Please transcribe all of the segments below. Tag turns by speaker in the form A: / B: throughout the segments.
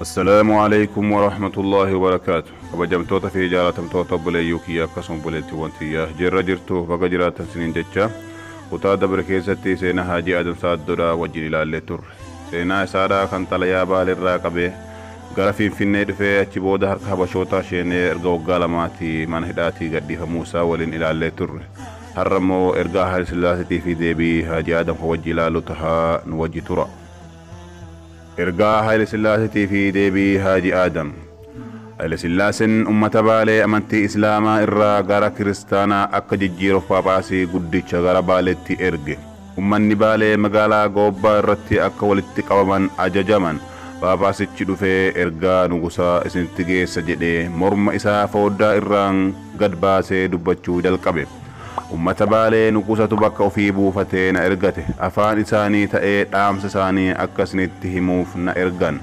A: السلام عليكم ورحمة الله وبركاته. kabajamtoota fi jaalatamtoota obboleeyyuu kiyya akkasuma obboleettiiwwan tiyyaa jirra jirtu baga jiraatan siniin jecha kutaa dabre keessatti seenaa Haajii Aadam Saaddoodhaa wajjin ilaallee turre. Seenaa isaadhaa kan xalayaa Baalirraa qabee gara Finfinnee dhufee achi booda harka Habashootaa sheenee erga waggaa lamaatii mana hidhaatii gadhiifamuu isaa waliin ilaallee turre. Har'a immoo ergaa Haayile Sillaaseetii fi deebii Haajii Aadam wajjin ilaalu tahaa nu wajji tura. Ergaa Haayile Sillaaseetii fi deebii Haajii Aadam. Haayile Sillaaseen ummata Baalee amantii Islaamaa irraa gara Kiristaanaa akka jijjiiruuf Phaaphaasii guddicha gara Baaleetti erge. Ummanni Baalee magaalaa Goobbaa irratti akka walitti qabaman ajajaman. Phaaphaasichi dhufee ergaa nugusaa isinitti geessa jedhee morma isaa fooddaa irraan gad baasee dubbachuu jalqabe. Ummata Baalee nugusatu bakka ofii buufatee na ergate. Afaan isaanii ta'ee dhaamsa isaanii akka isinitti himuuf na ergan.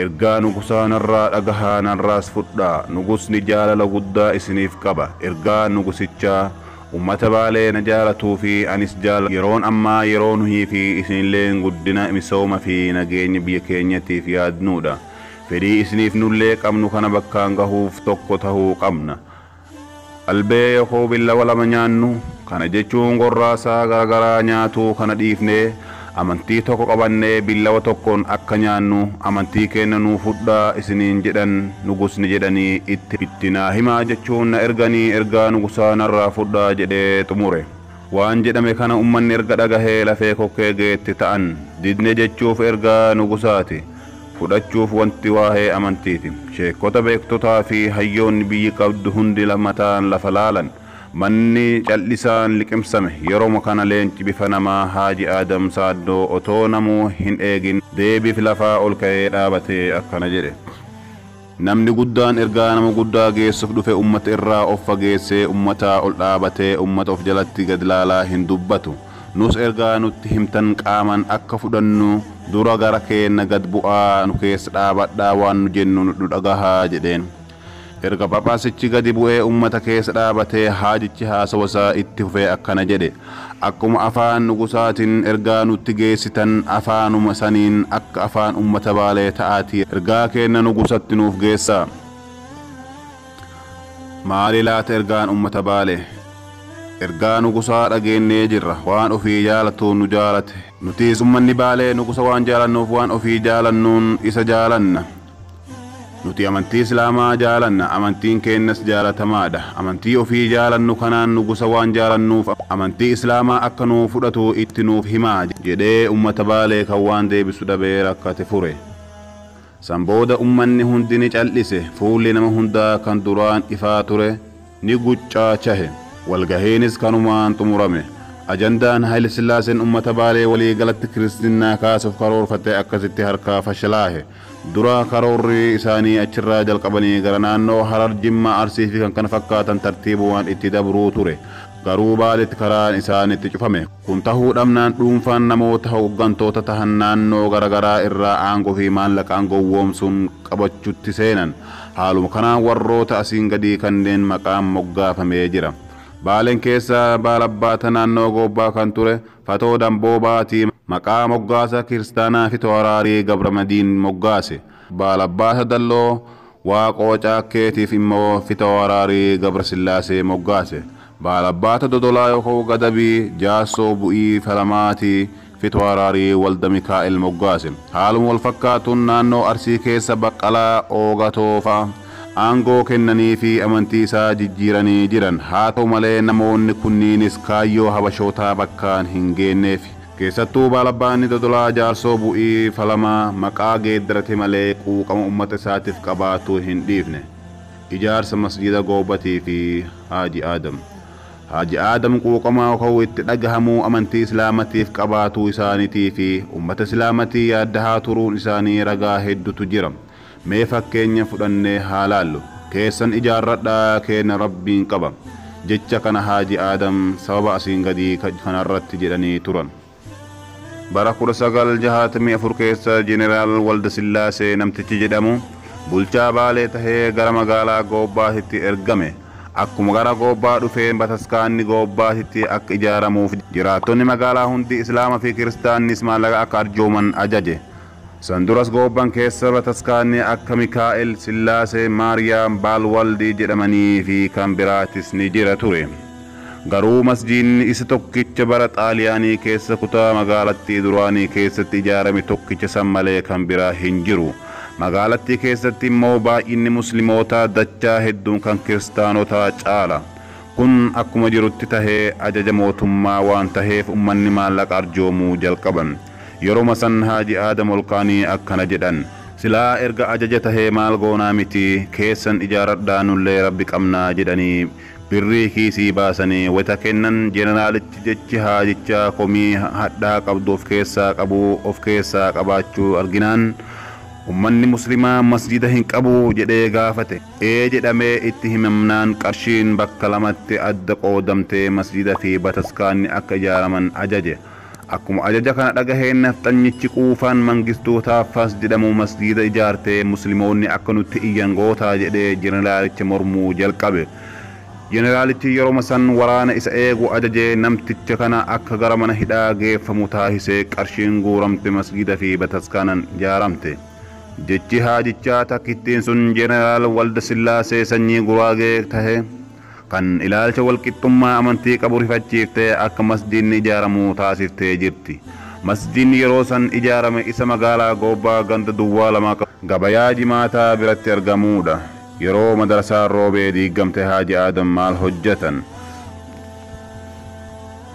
A: Ergaa nugusaa narraa dhagahaa narraas fudhaa. Nugusni jaalala guddaa isiniif qaba. Ergaa nugusichaa ummata Baalee na jaalatuu fi anis jaalala. Yeroon ammaa yeroo nuhii fi isinillee guddina misooma fi nageenya biyya keenyatiif yaadnuudha. Fedhii isiniif nullee qabnu kana bakkaan gahuuf tokko tahuu qabna. Albee yookaan billawa lama nyaannu kana jechuun gorraasaa garagaraa nyaatuu kana dhiifnee amantii tokko qabannee billawa tokkoon akka nyaannu amantii keenya nuu fudhaa isiniin jedhan nugusni jedhanii itti naa himaa jechuun na erganii ergaa nugusaa narraa fudhaa jedhee xumure. Waan jedhame kana ummanni erga dhagahee lafee kokkee geetti ta'an didne jechuuf ergaa nugusaati. Fudhachuuf wanti waa'ee amantiiti. Sheekota beektotaa fi hayyoonni biyyi qabdu hundi lammataan lafa laalan. Manni callisaan liqimsame yeroo kana leenci bifa namaa Haajii Aadam Saaddoo otoo namuu hin eegin deebiif lafaa ol ka'ee dhaabatee akkana jedhe. Namni guddaan ergaa nama guddaa geessuuf dhufe ummata irraa of fageessee ummataa ol dhaabatee ummata of jalatti gad laalaa hin dubbatu. Nus ergaa nutti himtan qaaman akka fudhannu dura gara keenya gad bu'aa nu keessa dhaabadhaa waan nu jennu nu dhagahaa jedheen. Erga Phaaphaasichi gadi bu'ee ummata keessa dhaabatee haajichi haasawasaa itti fufee akkana jedhe. Akkuma afaan nugusaatiin ergaa nutti geessitan afaanuma saniin akka afaan ummata Baalee ta'aatii ergaa keenya nugusatti nuuf geessaa. Maali laata ergaan ummata Baalee? Ergaa nugusaa dhageenyee jirra. Waan ofii jaalatuun nu jaalate. Nutis ummanni Baalee nugusa waan jaalannuuf waan ofii jaalannuun isa jaalanna. Nuti amantii Islaamaa jaalanna. Amantiin keenyas jaalatamaadha. Amantii ofii jaalannu kanaan nugusa waan jaalannuuf amantii Islaamaa akka nuu fudhatu itti nuuf himaa jedhee ummata Baalee kan waan deebisu dhabee rakkate fure. San booda ummanni hundi ni cal'ise. Fuulli nama hundaa kan duraan ifaa ture ni guccaachahe. Walgahiinis kanumaan xumurame. Ajandaan Haayile Sillaaseen ummata Baalee walii galatti Kiristinnaa kaasuuf karoorfate akkasitti harkaa fashalaahe. Dura karoorri isaanii achirraa jalqabanii gara naannoo Harar, Jimmaa, Arsii fi kan kana fakkaatan tartiibumaan itti dabruu ture. Garuu Baaleetti karaan isaanitti cufame. Kun tahuu dhabnaan dhuunfaan namoota hooggantoota tahan naannoo garagaraa irraa aangoo fi maallaqaan gowwoomsuun qabachuutti seenan. Haaluma kanaan warroota asiin gadii kanneen maqaan moggaafamee jira. Baaleen keessa Baalabbaata naannoo Goobbaa kan ture Fatoo Damboobaatii maqaa moggaasa Kiristaanaa Fitoo Araarii Gabramadiin moggaase. Baalabbaata Dalloo Waaqoo Caakkeetiif immoo Fitoo Araarii Gabrasillaasee moggaase. Baalabbaata Dodolaa yookaan Gadabii Jaarsoo Bu'ii Falamaatii Fitoo Araarii Walda Mikaa'el moggaase. Haaluma wal fakkaatuun naannoo Arsii keessa Baqqalaa Oogatoo fa'a aangoo kennanii fi amantii isaa jijjiiranii jiran. Haa ta'u malee namoonni kunniinis kaayyoo Habashootaa bakkaan hin geenneef. Keessattuu Baalabbaanni Dodolaa Jaarsoo Bu'ii Falamaa maqaa geeddarate malee quuqama ummata isaatiif qabaatu hin dhiifne. Ijaarsa masjida Goobbatii fi Haajii Aadam. Haajii Aadam quuqamaa ka'uu itti dhagahamuu amantii Islaamatiif qabaatuu isaaniitii fi ummata Islaamatii yaaddahaa turuun isaanii ragaa hedduutu jira. Mee fakkeenya fudhannee haa laallu. Keessan ijaarradhaa keenya Rabbiin qaba. Jecha kana Haajii Aadam sababa asiin gadii kanarratti jedhanii turan. Bara 1964 keessa Jeneraal Walda Sillaasee namtichi jedhamu bulchaa Baalee tahee gara magaalaa Goobbaatitti ergame. Akkuma gara Goobbaa dhufeen bataskaanni Goobbaatitti akka ijaaramuuf jiraattonni magaalaa hundi Islaama fi Kiristaannis maallaqa akka arjooman ajaje. Sanduras gobban keessa bataskaanni akka Mikaa'el, Sillaasee, Maariyaam, Baalwaldii jedhamanii fi kan biraatis ni jira ture. Garuu masjiidni isa tokkicha bara Xaaliyaanii keessa kutaa magaalattii duraanii keessatti ijaarame tokkicha san malee kan biraa hin jiru. Magaalattii keessatti immoo baay'inni muslimootaa dachaa hedduun kan kiristaanotaa caala. Kun akkuma jirutti tahee ajaja mootummaa waan taheef ummanni maallaqa arjoomuu jalqaban. Yeroo san Haaji Aadam Olqaanii akkana jedhan, silaa erga ajaja tahee maal goonaa miti, keessan ijaaradhaa nullee rabbi qabnaa jedhanii birrii kiisii baasanii wayita kennan. Jeneraalichi jechi haajichaa komii hadhaa qabdu of keessaa qabaachuu arginaan ummanni muslimaa masjida hin qabu jedhee gaafate. Jedhamee itti himamnaan qarshiin bakka lamatti adda qoodamtee masjida fi bataskaanni akka ijaaraman ajaje. Akkuma ajaja kana dhagaheen nafxanyichi Quufaan Mangistuu Taaffaas jedhamu masjida ijaartee muslimoonni akka nutti iyyan gootaa jedhee jeneraalicha mormuu jalqabe. Jeneraalichi yeroo san waraana isa eegu ajajee namticha kana akka gara mana hidhaa geeffamu taasisee qarshiin guuramte masjida fi bataskaanan ijaaramte. Jechi haajichaa takkittiin sun jeneraal Walda Sillaasee sanyii Guraagee tahe kan ilaalcha walqixxummaa amantii qabu rifachiiftee akka masjiidni ijaaramu taasiftee jirti. Masjiidni yeroo san ijaarame isa magaalaa Goobbaa ganda duwwaa lama gabayaa Jimaataa biratti argamuudha. Yeroo madarasaan roobee diigamte Haaji Aadam maal hojjetan?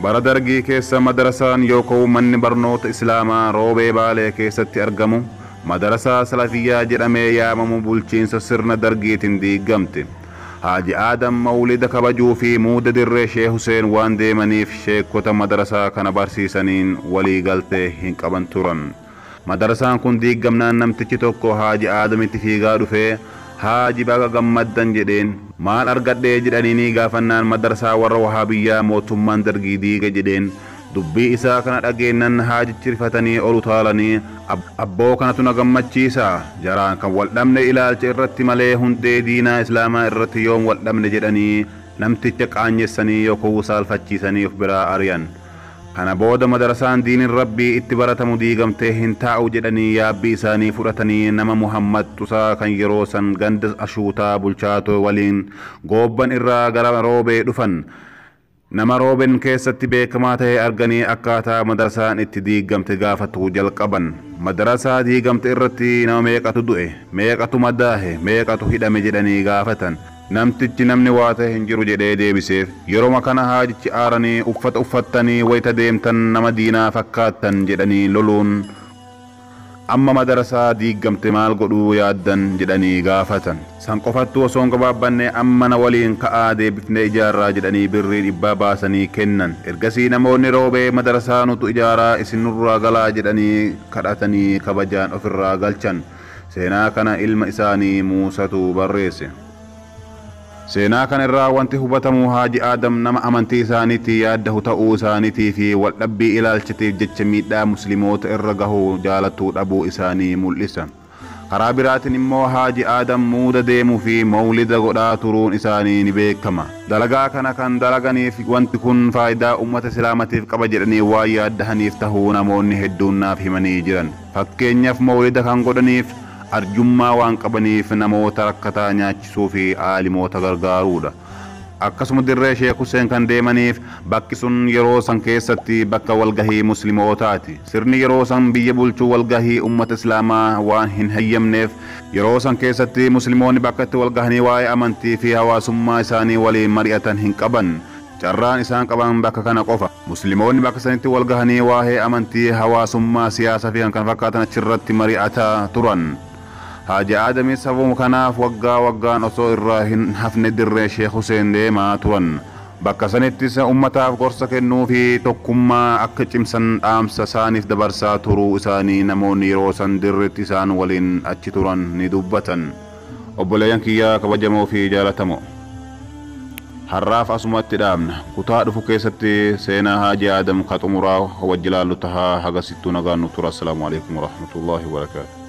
A: Bara dargii keessa madarasaan yookaan manni barnoota Islaamaa roobee Baalee keessatti argamu madarasaa Salafiyyaa jedhamee yaamamu bulchiinsa sirna dargiitiin diigamte. Haaji Aadam mawlida kabajuu fi muuda dirree Sheekh Huseen waan deemaniif sheekota madarasaa kana barsiisaniin walii galtee hin qaban turan. Madarasaan kun diigamnaan namtichi tokko Haaji Aadamitti fiigaa dhufee, Haaji baga gammaddan jedheen. Maal argadhee jedhanii gaafannaan madarasaa warra Wahaabiyyaa mootummaan dargii diige jedheen. Dubbii isaa kana dhageennan haajichi rifatanii ol utaalanii, abboo kanatu na gammachiisa, jaraan kan wal dhabne ilaalcha irratti malee hundee diinaa Islaamaa irratti yoom wal dhabne jedhanii namticha qaanyessanii yookaan saalfachiisanii of biraa ari'an. Kana booda madarasaan diinin rabbii itti baratamu diigamtee hin taa'u jedhanii yaabbii isaanii fudhatanii nama Muhammad Tusaa kan yeroo san ganda Ashuutaa bulchaatoo waliin Goobban irraa gara roobee dhufan. Nama rooben keessatti beekamaa ta'e arganii akkaataa madarasaan itti diigamte gaafatu jalqaban. Madarasaa diigamte irratti nama meeqatu du'e, meeqatu madaahe, meeqatu hidhame jedhanii gaafatan. Namtichi namni waa ta'e hin jiru jedhee deebiseef. Yeroo kana haajichi aaranii uffata uffattanii wayita deemtan nama diinaa fakkaattan jedhanii loluun amma madarasaa diigamte maal godhuu yaaddan jedhanii gaafatan. San qofattu osoo hin gabaabbanne amma na waliin ka'aa deebifnee ijaarraa jedhanii birrii 100 baasanii kennan. Ergasii namoonni roobee madarasaa nutu ijaaraa isin nurraa galaa jedhanii kadhatanii kabajaan ofirraa galchan. Seenaa kana ilma isaanii Muusatu barreesse. Seenaa kana irraa wanti hubatamu Haaji Aadam nama amantii isaaniitii yaaddahu ta'uu isaaniitii fi waldhabbii ilaalchitiif jecha miidhaa muslimoota irra gahuu jaalatuu dhabuu isaanii mul'isa. Karaa biraatiin immoo Haaji Aadam muuda deemuu fi mawlida godhaa turuun isaanii ni beekama. Dalagaa kana kan dalaganiif wanti kun faayidaa ummata Islaamatiif qaba jedhanii waan yaaddahaniif tahuu namoonni hedduun naaf himanii jiran. Fakkeenyaaf mawlida kan godhaniif arjummaa waan qabaniif namoota rakkataa nyaachisuu fi aalimoota gargaaruudha. Akkasuma dirree Sheekh Huseen kan deemaniif bakki sun yeroo san keessatti bakka walgahii muslimootaati. Sirni yeroo san biyya bulchuu walgahii ummata Islaamaa waan hin hayyamneef yeroo san keessatti muslimoonni bakka itti walgahanii waa'ee amantii fi hawaasummaa isaanii waliin mari'atan hin qaban. Carraan isaan qaban bakka kana qofa. Muslimoonni bakka sanitti walgahanii waa'ee amantii, hawaasummaa, siyaasaa fi kan kana fakkaatan achirratti mari'ataa turan. Haaji Aadamis sababuma kanaaf waggaa waggaan osoo irraa hin hafne dirree Sheekh Huseen deemaa turan. Bakka sanittis ummataaf gorsa kennuu fi tokkummaa akka cimsan dhaamsa isaaniif dabarsaa turuu isaanii namoonni yeroo san dirreetti isaan waliin achi turan ni dubbatan. Obboleeyyan kiyyaa kabajamoo fi jaalatamoo, har'aaf asumatti dhaabna. Kutaa dhufu keessatti seenaa Haaji Aadam ka xumuraa wajji ilaallu tahaa hagasittuu nagaan nu tura. Assalaamu alaikum warahmatullahi wabarakaatuh.